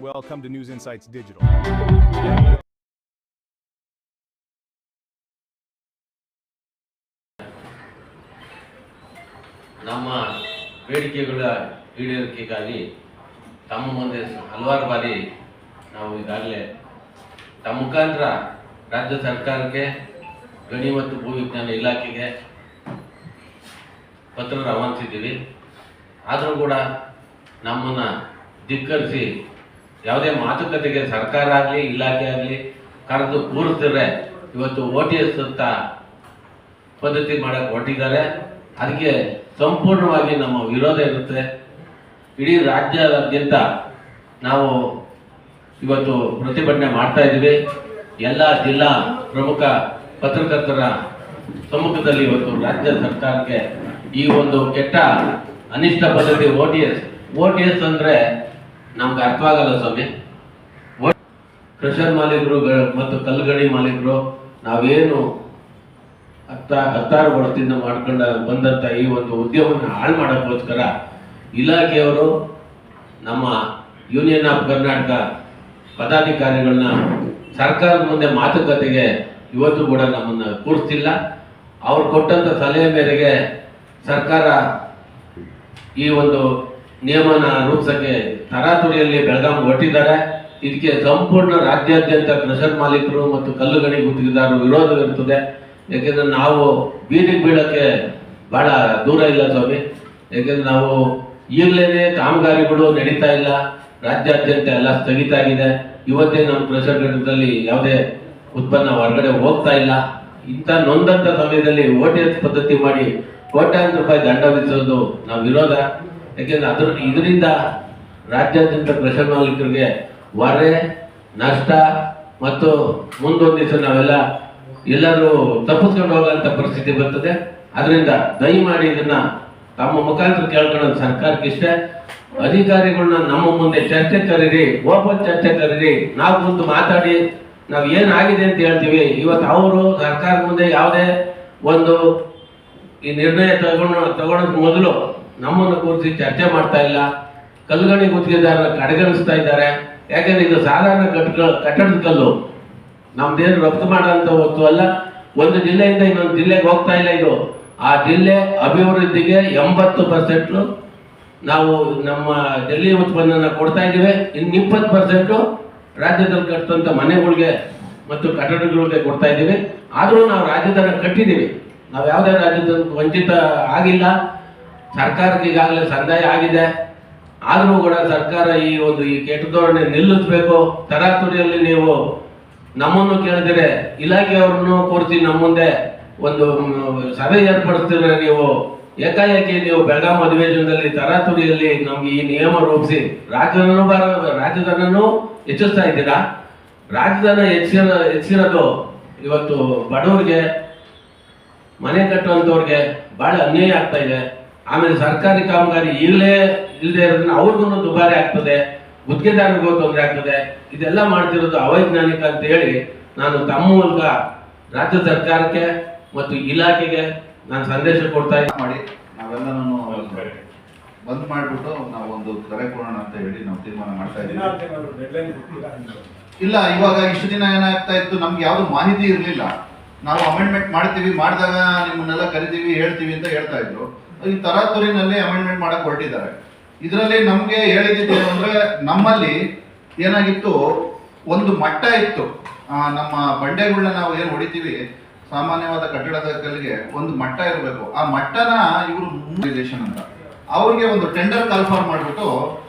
Welcome to News Insights Digital. ನಮ್ಮ ಬೇಡಿಕೆಗಳ ಈಡೇರಿಕೆಗಾಗಿ ತಮ್ಮ ಮುಂದೆ ಹಲವಾರು ಬಾರಿ ನಾವು ಈಗಾಗಲೇ ತಮ್ಮ ಮುಖಾಂತರ ರಾಜ್ಯ ಸರ್ಕಾರಕ್ಕೆ ಗಣಿ ಮತ್ತು ಭೂವಿಜ್ಞಾನ ಇಲಾಖೆಗೆ ಪತ್ರ ರವಾನಿಸಿದ್ದೀವಿ. ಆದರೂ ಕೂಡ ನಮ್ಮನ್ನು ಧಿಕ್ಕರಿಸಿ ಯಾವುದೇ ಮಾತುಕತೆಗೆ ಸರ್ಕಾರ ಆಗಲಿ ಇಲಾಖೆ ಆಗಲಿ ಕರೆದು ಕೂರಿಸಿದ್ರೆ ಇವತ್ತು OTS ಅಂತ ಪದ್ಧತಿ ಮಾಡಕ್ಕೆ ಹೊರಟಿದ್ದಾರೆ. ಅದಕ್ಕೆ ಸಂಪೂರ್ಣವಾಗಿ ನಮ್ಮ ವಿರೋಧ ಇರುತ್ತೆ. ಇಡೀ ರಾಜ್ಯಾದ್ಯಂತ ನಾವು ಇವತ್ತು ಪ್ರತಿಭಟನೆ ಮಾಡ್ತಾ ಇದ್ದೀವಿ. ಎಲ್ಲ ಜಿಲ್ಲಾ ಪ್ರಮುಖ ಪತ್ರಕರ್ತರ ಸಮ್ಮುಖದಲ್ಲಿ ಇವತ್ತು ರಾಜ್ಯ ಸರ್ಕಾರಕ್ಕೆ ಈ ಒಂದು ಕೆಟ್ಟ ಅನಿಷ್ಟ ಪದ್ಧತಿ OTS ಅಂದರೆ ನಮ್ಗೆ ಅರ್ಥವಾಗಲ್ಲ ಸ್ವಾಮಿ. ಕ್ರಷರ್ ಮಾಲೀಕರು ಮತ್ತು ಕಲ್ಲುಗಣಿ ಮಾಲೀಕರು ನಾವೇನು ಹತ್ತಾರು ವರ್ಷದಿಂದ ಮಾಡ್ಕೊಂಡು ಬಂದಂಥ ಈ ಒಂದು ಉದ್ಯಮವನ್ನು ಹಾಳು ಮಾಡೋಕ್ಕೋಸ್ಕರ ಇಲಾಖೆಯವರು ನಮ್ಮ ಯೂನಿಯನ್ ಆಫ್ ಕರ್ನಾಟಕ ಪದಾಧಿಕಾರಿಗಳನ್ನ ಸರ್ಕಾರದ ಮುಂದೆ ಮಾತುಕತೆಗೆ ಇವತ್ತು ಕೂಡ ನಮ್ಮನ್ನು ಕೂರಿಸ್ತಿಲ್ಲ. ಅವ್ರು ಕೊಟ್ಟಂಥ ಸಲಹೆ ಮೇರೆಗೆ ಸರ್ಕಾರ ಈ ಒಂದು ನಿಯಮನ ರೂಪಿಸೋಕ್ಕೆ ತರಾತುರಿಯಲ್ಲಿ ಬೆಳಗಾಂ ಹೊರಟಿದ್ದಾರೆ. ಇದಕ್ಕೆ ಸಂಪೂರ್ಣ ರಾಜ್ಯಾದ್ಯಂತ ಕ್ರಷರ್ ಮಾಲೀಕರು ಮತ್ತು ಕಲ್ಲುಗಣಿ ಗುತ್ತಿಗೆದಾರರು ವಿರೋಧವಿರುತ್ತದೆ. ಯಾಕೆಂದರೆ ನಾವು ಬೀದಿಗೆ ಬೀಳೋಕ್ಕೆ ಭಾಳ ದೂರ ಇಲ್ಲ ಸ್ವಾಮಿ. ಯಾಕೆಂದರೆ ನಾವು ಈಗಲೇ ಕಾಮಗಾರಿಗಳು ನಡೀತಾ ಇಲ್ಲ, ರಾಜ್ಯಾದ್ಯಂತ ಎಲ್ಲ ಸ್ಥಗಿತ ಆಗಿದೆ. ಇವತ್ತೇ ನಮ್ಮ ಕ್ರಷರ್ ಘಟಕದಲ್ಲಿ ಯಾವುದೇ ಉತ್ಪನ್ನ ಹೊರಗಡೆ ಹೋಗ್ತಾ ಇಲ್ಲ. ಇಂಥ ನೊಂದಂಥ ಸಮಯದಲ್ಲಿ OTS ಪದ್ಧತಿ ಮಾಡಿ ಕೋಟ್ಯಾಂತರ ರೂಪಾಯಿ ದಂಡ ವಿಧಿಸೋದು ನಾವು ವಿರೋಧ. ಯಾಕೆಂದರೆ ಇದರಿಂದ ರಾಜ್ಯಾದ್ಯಂತ ಕ್ರಷರ್ ಮಾಲೀಕರಿಗೆ ಹೊರೆ, ನಷ್ಟ ಮತ್ತು ಮುಂದೊಂದು ದಿವಸ ನಾವೆಲ್ಲ ಎಲ್ಲರೂ ತಪ್ಪಿಸ್ಕೊಂಡು ಹೋಗೋಂಥ ಪರಿಸ್ಥಿತಿ ಬರ್ತದೆ. ಅದರಿಂದ ದಯಮಾಡಿ ಇದನ್ನ ತಮ್ಮ ಮುಖಾಂತರ ಕೇಳ್ಕೊಳ್ಳೋದು ಸರ್ಕಾರಕ್ಕೆ ಇಷ್ಟ. ಅಧಿಕಾರಿಗಳನ್ನ ನಮ್ಮ ಮುಂದೆ ಚರ್ಚೆ ಕರೀರಿ, ಓಪನ್ ಚರ್ಚೆ ಕರೀರಿ. ನಾವು ಮುಂದೆ ಮಾತಾಡಿ ನಾವು ಏನಾಗಿದೆ ಅಂತ ಹೇಳ್ತೀವಿ. ಇವತ್ತು ಅವರು ಸರ್ಕಾರ ಮುಂದೆ ಯಾವುದೇ ಒಂದು ಈ ನಿರ್ಣಯ ತಗೊಳ್ಳೋದು ಮೊದಲು ನಮ್ಮನ್ನು ಕೂರಿಸಿ ಚರ್ಚೆ ಮಾಡ್ತಾ ಇಲ್ಲ. ಕಲ್ಲುಗಣಿ ಗುತ್ತಿಗೆದಾರರ ಕಡೆಗಣಿಸ್ತಾ ಇದ್ದಾರೆ. ಯಾಕೆಂದ್ರೆ ಇದು ಸಾಧಾರಣ ಕಟ್ಟಡದ ಕಲ್ಲು, ನಮ್ದೇನು ರಫ್ತು ಮಾಡೋಂಥ ವಸ್ತು ಅಲ್ಲ. ಒಂದು ಜಿಲ್ಲೆಯಿಂದ ಇನ್ನೊಂದು ಜಿಲ್ಲೆಗೆ ಹೋಗ್ತಾ ಇಲ್ಲ ಇದು. ಆ ಜಿಲ್ಲೆ ಅಭಿವೃದ್ಧಿಗೆ 80% ನಾವು ನಮ್ಮ ಡೆಲ್ಲಿ ಉತ್ಪನ್ನ ಕೊಡ್ತಾ ಇದ್ದೀವಿ. ಇನ್ನು 20% ರಾಜ್ಯದಲ್ಲಿ ಕಟ್ಟುವಂಥ ಮನೆಗಳಿಗೆ ಮತ್ತು ಕಟ್ಟಡಗಳಿಗೆ ಕೊಡ್ತಾ ಇದ್ದೀವಿ. ಆದರೂ ನಾವು ರಾಜ್ಯದನ್ನ ಕಟ್ಟಿದ್ದೀವಿ. ನಾವು ಯಾವುದೇ ರಾಜ್ಯದ ವಂಚಿತ ಆಗಿಲ್ಲ. ಸರ್ಕಾರಕ್ಕೆ ಈಗಾಗಲೇ ಸಂದಾಯ ಆಗಿದೆ. ಆದರೂ ಕೂಡ ಸರ್ಕಾರ ಈ ಕೆಟ್ಟ ಧೋರಣೆ ನಿಲ್ಲಿಸಬೇಕು. ತರಾತುರಿಯಲ್ಲಿ ನೀವು ನಮ್ಮನ್ನು ಕೇಳಿದರೆ ಇಲಾಖೆಯವ್ರನ್ನು ಕೂರಿಸಿ ನಮ್ಮ ಮುಂದೆ ಒಂದು ಸಭೆ ಏರ್ಪಡಿಸ್ತಿದ್ರೆ ನೀವು ಏಕಾಏಕಿ ನೀವು ಬೆಳಗಾಂ ಅಧಿವೇಶನದಲ್ಲಿ ತರಾತುರಿಯಲ್ಲಿ ನಮ್ಗೆ ಈ ನಿಯಮ ರೂಪಿಸಿ ರಾಜಧನನೂ ಹೆಚ್ಚಿಸ್ತಾ ಇದ್ದೀರಾ. ರಾಜಧನ ಹೆಚ್ಚಿರೋದು ಇವತ್ತು ಬಡವರಿಗೆ, ಮನೆ ಕಟ್ಟುವಂಥವ್ರಿಗೆ ಭಾಳ ಅನ್ಯಾಯ ಆಗ್ತಾ ಇದೆ. ಆಮೇಲೆ ಸರ್ಕಾರಿ ಕಾಮಗಾರಿ ಈಗಲೇ ಇಲ್ಲದೆ ಇರೋದನ್ನ ಅವ್ರಿಗೂ ದುಬಾರಿ ಆಗ್ತದೆ, ಗುತ್ತಿಗೆದಾರರಿಗೂ ತೊಂದರೆ ಆಗ್ತದೆ. ಇದೆಲ್ಲ ಮಾಡ್ತಿರೋದು ಅವೈಜ್ಞಾನಿಕ ಅಂತ ಹೇಳಿ ನಾನು ತಮ್ಮ ಮೂಲಕ ರಾಜ್ಯ ಸರ್ಕಾರಕ್ಕೆ ಮತ್ತು ಇಲಾಖೆಗೆ ನಾನು ಸಂದೇಶ ಕೊಡ್ತಾ ಮಾಡಿ ನಾವೆಲ್ಲನೂ ಬಂದ್ ಮಾಡಿಬಿಟ್ಟು ನಾವು ಒಂದು ಕರೆ ಕೊಡೋಣ ಅಂತ ಹೇಳಿ ನಾವು ತೀರ್ಮಾನ ಮಾಡ್ತಾ ಇದ್ದೀವಿ. ಇಲ್ಲ, ಇವಾಗ ಇಷ್ಟು ದಿನ ಏನಾಗ್ತಾ ಇತ್ತು, ನಮ್ಗೆ ಯಾವ್ದು ಮಾಹಿತಿ ಇರಲಿಲ್ಲ. ನಾವು ಅಮೆಂಡ್ಮೆಂಟ್ ಮಾಡ್ತೀವಿ, ಮಾಡಿದಾಗ ನಿಮ್ಮನ್ನೆಲ್ಲ ಕರಿತೀವಿ, ಹೇಳ್ತೀವಿ ಅಂತ ಹೇಳ್ತಾ ಇದ್ರು. ಈ ತರಾತುರಿನಲ್ಲಿ ಅಮೆಂಡ್ಮೆಂಟ್ ಮಾಡಕ್ ಹೊರಟಿದ್ದಾರೆ. ಇದರಲ್ಲಿ ನಮ್ಗೆ ಹೇಳಿದ್ದು ಅಂದ್ರೆ, ನಮ್ಮಲ್ಲಿ ಏನಾಗಿತ್ತು, ಒಂದು ಮಟ್ಟ ಇತ್ತು. ನಮ್ಮ ಬಂಡೆಗಳನ್ನ ನಾವು ಏನು ಹೊಡಿತೀವಿ, ಸಾಮಾನ್ಯವಾದ ಕಟ್ಟಡದ ಕಲ್ಲಿಗೆ ಒಂದು ಮಟ್ಟ ಇರಬೇಕು. ಆ ಮಟ್ಟನ ಇವರು ಅಂತ ಅವ್ರಿಗೆ ಒಂದು ಟೆಂಡರ್ ಕಾಲ್ಫಾರ್ ಮಾಡಿಬಿಟ್ಟು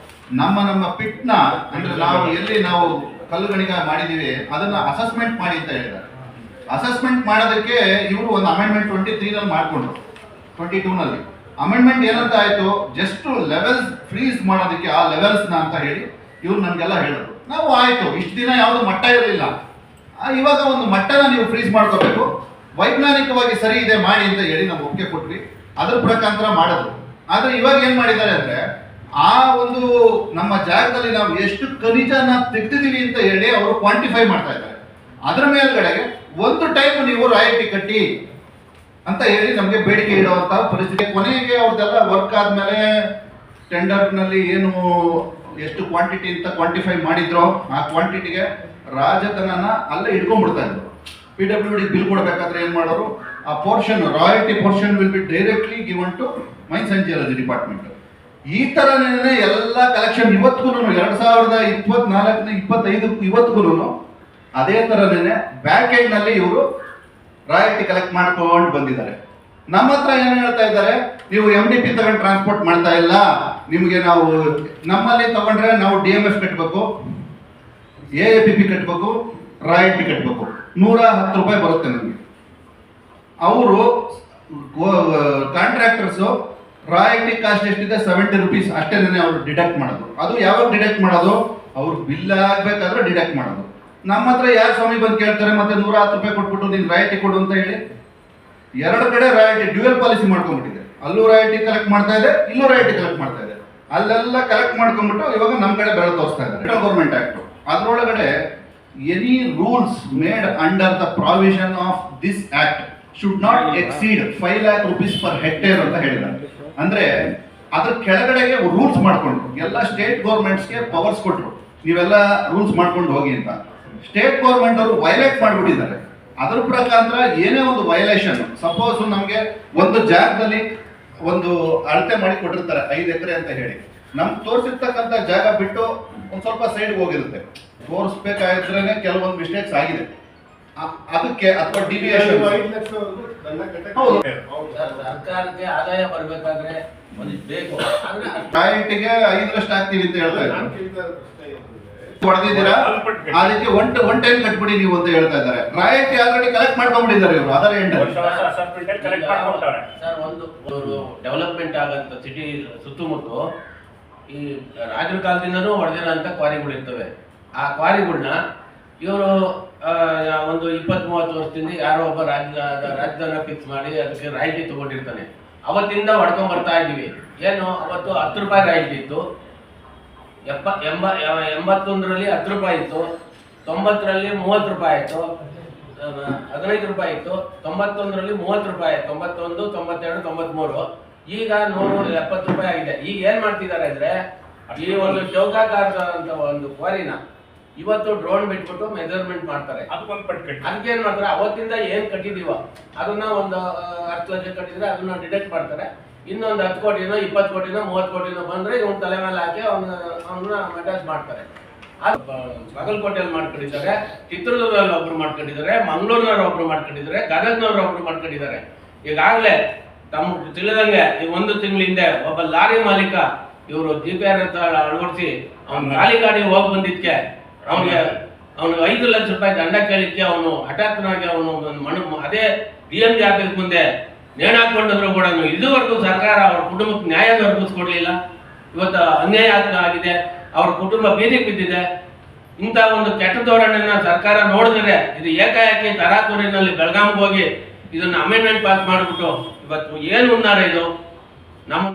ನಮ್ಮ ಪಿಟ್ನ ಅಂದ್ರೆ ನಾವು ಎಲ್ಲಿ ನಾವು ಕಲ್ಲುಗಣಿಗ ಮಾಡಿದೀವಿ ಅದನ್ನ ಅಸೆಸ್ಮೆಂಟ್ ಮಾಡಿ ಅಂತ ಹೇಳಿದ್ದಾರೆ. ಅಸೆಸ್ಮೆಂಟ್ ಮಾಡೋದಕ್ಕೆ ಇವರು ಒಂದು ಅಮೆಂಡ್ಮೆಂಟ್ 23 ಮಾಡ್ಕೊಂಡ್ರು. 22 ಅಮೆಂಡ್ಮೆಂಟ್ ಏನಂತ ಆಯ್ತು, ಜಸ್ಟ್ ಲೆವೆಲ್ಸ್ ಫ್ರೀಸ್ ಮಾಡೋದಕ್ಕೆ ಆ ಲೆವೆಲ್ಸ್ ಅಂತ ಹೇಳಿ ಇವ್ರು ನಮ್ಗೆಲ್ಲ ಹೇಳಿದ್ರು. ನಾವು ಆಯ್ತು, ಇಷ್ಟು ದಿನ ಯಾವುದು ಮಟ್ಟ ಇರಲಿಲ್ಲ, ಇವಾಗ ಒಂದು ಮಟ್ಟನ ನೀವು ಫ್ರೀಸ್ ಮಾಡ್ಕೋಬೇಕು, ವೈಜ್ಞಾನಿಕವಾಗಿ ಸರಿ ಇದೆ ಮಾಡಿ ಅಂತ ಹೇಳಿ ನಾವು ಒಪ್ಪಿಗೆ ಕೊಟ್ವಿ. ಅದ್ರ ಪ್ರಕಾರ ಮಾಡಿದ್ರು. ಆದ್ರೆ ಇವಾಗ ಏನ್ ಮಾಡಿದ್ದಾರೆ ಅಂದ್ರೆ, ಆ ಒಂದು ನಮ್ಮ ಜಾಗದಲ್ಲಿ ನಾವು ಎಷ್ಟು ಖನಿಜನ ತೆಗ್ದಿದೀವಿ ಅಂತ ಹೇಳಿ ಅವರು ಕ್ವಾಂಟಿಫೈ ಮಾಡ್ತಾ ಇದ್ದಾರೆ. ಅದ್ರ ಮೇಲ್ಗಡೆಗೆ ಒಂದು ಟೈಮ್ ನೀವು ರಾಯಲ್ಟಿ ಕಟ್ಟಿ ಅಂತ ಹೇಳಿ ನಮಗೆ ಬೇಡಿಕೆ ಇಡುವಂತಹ ಪರಿಸ್ಥಿತಿ. ಕೊನೆಗೆ ಅವ್ರದ್ದೆಲ್ಲ ವರ್ಕ್ ಆದ್ಮೇಲೆ ಟೆಂಡರ್ನಲ್ಲಿ ಏನು ಎಷ್ಟು ಕ್ವಾಂಟಿಟಿ ಅಂತ ಕ್ವಾಂಟಿಫೈ ಮಾಡಿದ್ರೋ ಆ ಕ್ವಾಂಟಿಟಿಗೆ ರಾಜಧನನ ಅಲ್ಲೇ ಇಟ್ಕೊಂಡ್ಬಿಡ್ತಾ ಇದ್ರು. PWD ಬಿಲ್ ಕೊಡಬೇಕಾದ್ರೆ ಏನ್ ಮಾಡೋರು, ಆ portion royalty portion will be directly given to mines and geology department. ಈ ತರನೇ ಎಲ್ಲ ಕಲೆಕ್ಷನ್ ಇವತ್ತಿಗೂ 2024-25 ಇವತ್ತಿಗೂ ಅದೇ ತರನೇ ಬ್ಯಾಕ್ ಎಂಡ್ ನಲ್ಲಿ ಇವರು ರಾಯಲ್ಟಿ ಕಲೆಕ್ಟ್ ಮಾಡ್ಕೊಂಡು ಬಂದಿದ್ದಾರೆ. ನಮ್ಮ ಹತ್ರ ಏನ್ ಹೇಳ್ತಾ ಇದ್ದಾರೆ, ನೀವು MDP ತಗೊಂಡು ಟ್ರಾನ್ಸ್ಪೋರ್ಟ್ ಮಾಡ್ತಾ ಇಲ್ಲ, ನಿಮಗೆ ನಾವು ನಮ್ಮಲ್ಲಿ ತಗೊಂಡ್ರೆ ನಾವು DMF ಕಟ್ಟಬೇಕು, AAPP ಕಟ್ಟಬೇಕು, ರಾಯಲ್ಟಿ ಕಟ್ಟಬೇಕು, 110 ರೂಪಾಯಿ ಬರುತ್ತೆ ನಮಗೆ. ಅವರು ಕಾಂಟ್ರಾಕ್ಟರ್ಸ್ ರಾಯಲ್ಟಿ ಕಾಸ್ಟ್ ಎಷ್ಟಿದೆ 70 ರೂಪೀಸ್ ಅಷ್ಟೇನೆ ಅವರು ಡಿಡಕ್ಟ್ ಮಾಡೋದು. ಅದು ಯಾವಾಗ ಡಿಡಕ್ಟ್ ಮಾಡೋದು, ಅವ್ರು ಬಿಲ್ ಆಗ್ಬೇಕಾದ್ರೆ ಡಿಡಕ್ಟ್ ಮಾಡೋದು. ನಮ್ಮ ಹತ್ರ ಯಾರು ಸ್ವಾಮಿ ಬಂದು ಕೇಳ್ತಾರೆ ಮತ್ತೆ 110 ರೂಪಾಯಿ ಕೊಟ್ಬಿಟ್ಟು ನೀನು ರಾಯಲ್ಟಿ ಕೊಡು ಅಂತ ಹೇಳಿ. ಎರಡು ಕಡೆ ರಾಯಲ್ಟಿ ಡ್ಯೂಯಲ್ ಪಾಲಿಸಿ ಮಾಡ್ಕೊಂಡ್ಬಿಟ್ಟಿದೆ. ಅಲ್ಲೂ ರಾಯಲ್ಟಿ ಕಲೆಕ್ಟ್ ಮಾಡ್ತಾ ಇದೆ, ಇಲ್ಲೂ ರಾಯಲ್ಟಿ ಕಲೆಕ್ಟ್ ಮಾಡ್ತಾ ಇದೆ. ಅಲ್ಲೆಲ್ಲ ಕಲೆಕ್ಟ್ ಮಾಡ್ಕೊಂಡ್ಬಿಟ್ಟು ಇವಾಗ ನಮ್ಮ ಕಡೆ ಬೆಳೆ ತೋರಿಸ್ತಾ ಇದ್ದಾರೆ. ಗೌರ್ಮೆಂಟ್ ಆಕ್ಟ್ ಅದರೊಳಗಡೆ any rules made under the provision of this act should not exceed 5 lakh rupees per hectare ಅಂತ ಹೇಳಿದ್ದಾರೆ. ಅಂದ್ರೆ ಅದ್ರ ಕೆಳಗಡೆಗೆ ರೂಲ್ಸ್ ಮಾಡ್ಕೊಂಡ್ರು. ಎಲ್ಲ ಸ್ಟೇಟ್ ಗೌರ್ಮೆಂಟ್ಸ್ಗೆ ಪವರ್ಸ್ ಕೊಟ್ರು, ನೀವೆಲ್ಲ ರೂಲ್ಸ್ ಮಾಡ್ಕೊಂಡು ಹೋಗಿ ಅಂತ. ಸ್ಟೇಟ್ ಗೌರ್ಮೆಂಟ್ ಅವರು ವೈಲೇಟ್ ಮಾಡಿಬಿಟ್ಟಿದ್ದಾರೆ. ಅದ್ರ ಪ್ರಕಾರ ಏನೇ ಒಂದು ವೈಲೇಷನ್, ಸಪೋಸ್ ನಮಗೆ ಒಂದು ಜಾಗದಲ್ಲಿ ಒಂದು ಅಳತೆ ಮಾಡಿ ಕೊಟ್ಟಿರ್ತಾರೆ 5 ಎಕರೆ ಅಂತ ಹೇಳಿ, ನಮ್ಗೆ ತೋರಿಸಿರ್ತಕ್ಕಂಥ ಜಾಗ ಬಿಟ್ಟು ಒಂದ್ ಸ್ವಲ್ಪ ಸೈಡ್ಗೆ ಹೋಗಿರುತ್ತೆ. ತೋರಿಸ್ಬೇಕಾದ್ರೆ ಕೆಲವೊಂದು ಮಿಸ್ಟೇಕ್ಸ್ ಆಗಿದೆ, ಅದಕ್ಕೆ ಅಥವಾ ಡಿವಿಯೇಷನ್. ಸರ್ಕಾರಕ್ಕೆ ಆದಾಯ ಬರಬೇಕಾದ್ರೆ ಬೇಕು, ರಾಯಲ್ಟಿಗೆ 5% ಆಗ್ತೀವಿ ಅಂತ ಹೇಳ್ತಾ ಇದ್ದಾರೆ. ಹೊಡೆದಿದ್ದೀರಾ ಅದಕ್ಕೆ ಒನ್ ಟೈಮ್ ಕಟ್ಬಿಡಿ ನೀವು ಅಂತ ಹೇಳ್ತಾ ಇದ್ದಾರೆ. ರಾಯಲ್ಟಿ ಆಲ್ರೆಡಿ ಕಲೆಕ್ಟ್ ಮಾಡ್ಕೊಂಡ್ಬಿಟ್ಟಿದ್ದಾರೆ ಇವರು ಅದರ ಎಂಡ್. ಸರ್, ಒಂದು ಡೆವಲಪ್ಮೆಂಟ್ ಆಗಂತ ಸಿಟಿ ಸುತ್ತಮುತ್ತ ಈ ರಾಜರ ಕಾಲದಿಂದನೂ ಹೊಡೆದಿರೋಂಥ ಕ್ವಾರಿಗಳಿರ್ತವೆ. ಆ ಕ್ವಾರಿಗಳನ್ನ ಇವರು ಒಂದು 20-30 ವರ್ಷದಿಂದ ಯಾರೋ ಒಬ್ಬ ರಾಜಧಾನ ಫಿಕ್ಸ್ ಮಾಡಿ ಅದಕ್ಕೆ ರಾಯಲ್ಟಿ ತಗೊಂಡಿರ್ತಾನೆ. ಅವತ್ತಿಂದ ಹೊಡ್ಕೊಂಡ್ ಬರ್ತಾ ಇದ್ದೀವಿ. ಏನು ಅವತ್ತು 10 ರೂಪಾಯಿ ರಾಯಲ್ಟಿ ಇತ್ತು, 81ರಲ್ಲಿ 10 ರೂಪಾಯಿ ಇತ್ತು, 90ರಲ್ಲಿ 30 ರೂಪಾಯಿ ಆಯಿತು, 15 ರೂಪಾಯಿ ಇತ್ತು, 91ರಲ್ಲಿ 30 ರೂಪಾಯಿ, 91, 92, 93, ಈಗ 170 ರೂಪಾಯಿ ಆಗಿದೆ. ಈಗ ಏನ್ ಮಾಡ್ತಿದ್ದಾರೆ ಅಂದ್ರೆ ಈ ಒಂದು ಚೌಕಾಕಾರದ ಅಂತ ಒಂದು ಕ್ವಾರಿನ ಇವತ್ತು ಡ್ರೋನ್ ಬಿಟ್ಬಿಟ್ಟು ಮೆಜರ್ಮೆಂಟ್ ಮಾಡ್ತಾರೆ. ಅದಕ್ಕೆ ಏನ್ ಮಾಡ್ತಾರೆ, ಅವತ್ತಿಂದ ಏನ್ ಕಟ್ಟಿದೀವ ಅದನ್ನ ಒಂದು 10 ಲಕ್ಷ ಕಟ್ಟಿದ್ರೆ ಅದನ್ನ ಡಿಡಕ್ಟ್ ಮಾಡ್ತಾರೆ. ಇನ್ನೊಂದು 10 ಕೋಟಿನೋ 20 ಕೋಟಿನೋ 30 ಕೋಟಿನೋ ಬಂದ್ರೆ ಇವನ್ ತಲೆ ಮೇಲೆ ಹಾಕಿ ಅವನ್ನ ಮೆಟಾಸ್ ಮಾಡ್ತಾರೆ. ಬಾಗಲಕೋಟೆಯಲ್ಲಿ ಮಾಡ್ಕೊಂಡಿದ್ದಾರೆ, ಚಿತ್ರದುರ್ಗದಲ್ಲಿ ಒಬ್ರು ಮಾಡ್ಕೊಂಡಿದ್ದಾರೆ, ಮಂಗಳೂರಿನವ್ರು ಒಬ್ರು ಮಾಡ್ಕೊಂಡಿದ್ದಾರೆ, ಗದಗ್ನವ್ರು ಒಬ್ರು ಮಾಡ್ಕೊಂಡಿದ್ದಾರೆ. ಈಗಾಗಲೇ ತಮ್ಮ ತಿಳಿದಂಗೆ ಈ 1 ತಿಂಗಳ ಹಿಂದೆ ಒಬ್ಬ ಲಾರಿ ಮಾಲೀಕ ಇವರು GPR ಅಂತ ಅಳವಡಿಸಿ ಅವ್ನ ಖಾಲಿ ಗಾಡಿ ಹೋಗಿ ಬಂದಿದ್ಕೆ ಅವನಿಗೆ 5 ಲಕ್ಷ ರೂಪಾಯಿ ದಂಡ ಕೇಳಿದ್ಕೆ ಅವನು ಹಠಾತ್ನಾಗಿ ಅವನು ಅದೇ DMG ಆಫೀಸ್ ಮುಂದೆ ನೇಣು ಹಾಕೊಂಡಿದ್ರು ಕೂಡ ಇದುವರೆಗೂ ಸರ್ಕಾರ ಅವ್ರ ಕುಟುಂಬಕ್ಕೆ ನ್ಯಾಯ ದೊರಕಿಸ್ಕೊಡ್ಲಿಲ್ಲ. ಇವತ್ತು ಅನ್ಯಾಯ ಆಗಿದೆ, ಅವ್ರ ಕುಟುಂಬ ಬೀದಿಗೆ ಬಿದ್ದಿದೆ. ಇಂಥ ಒಂದು ಕೆಟ್ಟ ಧೋರಣೆನ ಸರ್ಕಾರ ನೋಡಿದ್ರೆ ಇದು ಏಕಾಏಕಿ ತರಾತುರಿನಲ್ಲಿ ಬೆಳಗಾಂಗೆ ಹೋಗಿ ಇದನ್ನ ಅಮೆಂಡ್ಮೆಂಟ್ ಪಾಸ್ ಮಾಡಿಬಿಟ್ಟು ಇವತ್ತು ಏನು ಉನ್ನಾರ ಇದು ನಮ್ಮ